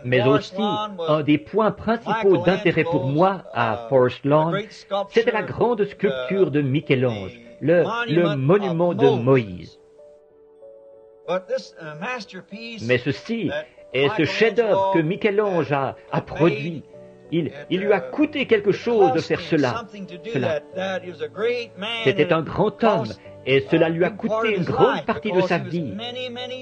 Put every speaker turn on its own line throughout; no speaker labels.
Mais aussi, un des points principaux d'intérêt pour moi à Forest Lawn, c'était la grande sculpture de Michel-Ange, le monument de Moïse. Mais ceci est ce chef-d'œuvre que Michel-Ange a produit. Il lui a coûté quelque chose de faire cela. C'était un grand homme, et cela lui a coûté une grande partie de sa vie,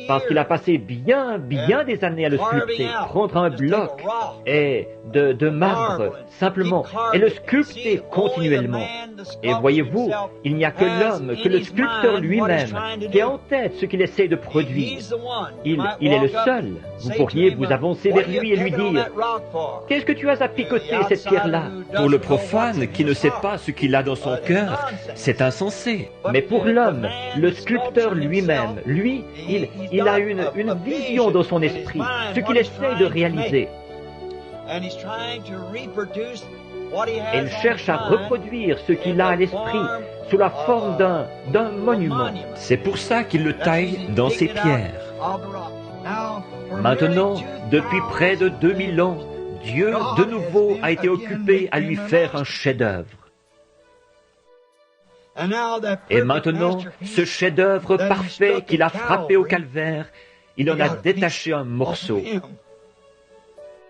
parce qu'il a passé bien des années à le sculpter, prendre un bloc et de marbre, simplement, et le sculpter continuellement. Et voyez-vous, il n'y a que l'homme, que le sculpteur lui-même, qui a en tête ce qu'il essaie de produire. Il est le seul. Vous pourriez vous avancer vers lui et lui dire, « Qu'est-ce que tu as à picoter cette pierre-là »
Pour le profane qui ne sait pas ce qu'il a dans son cœur, c'est insensé.
Mais pour l'homme, le sculpteur lui-même, lui, il a une vision dans son esprit, ce qu'il essaie de réaliser. Et il cherche à reproduire ce qu'il a à l'esprit sous la forme d'un monument.
C'est pour ça qu'il le taille dans ses pierres.
Maintenant, depuis près de 2000 ans, Dieu, de nouveau, a été occupé à lui faire un chef-d'œuvre. Et maintenant, ce chef-d'œuvre parfait qu'il a frappé au calvaire, il en a détaché un morceau.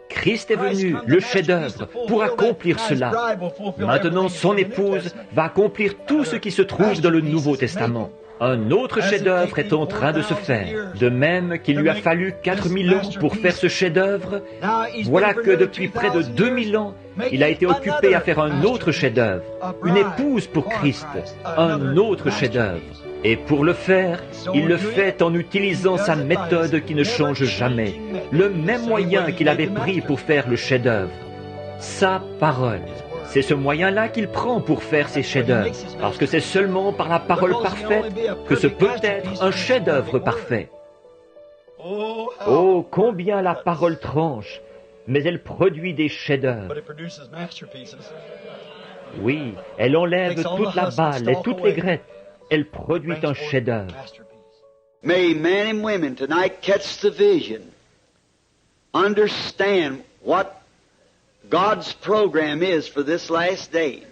Christ est venu, le chef-d'œuvre, pour accomplir cela. Maintenant, son épouse va accomplir tout ce qui se trouve dans le Nouveau Testament. Un autre chef-d'œuvre est en train de se faire. De même qu'il lui a fallu 4000 ans pour faire ce chef-d'œuvre, voilà que depuis près de 2000 ans, il a été occupé à faire un autre chef-d'œuvre, une épouse pour Christ, un autre chef-d'œuvre. Et pour le faire, il le fait en utilisant sa méthode qui ne change jamais, le même moyen qu'il avait pris pour faire le chef-d'œuvre, sa parole. C'est ce moyen-là qu'il prend pour faire ses chefs-d'œuvre, parce que c'est seulement par la parole parfaite que ce peut être un chef-d'œuvre parfait. Oh, combien la parole tranche, mais elle produit des chefs-d'œuvre. Oui, elle enlève toute la balle et toutes les grettes. Elle produit un chef-d'œuvre.
May men and women tonight catch the vision, understand what God's program is for this last day.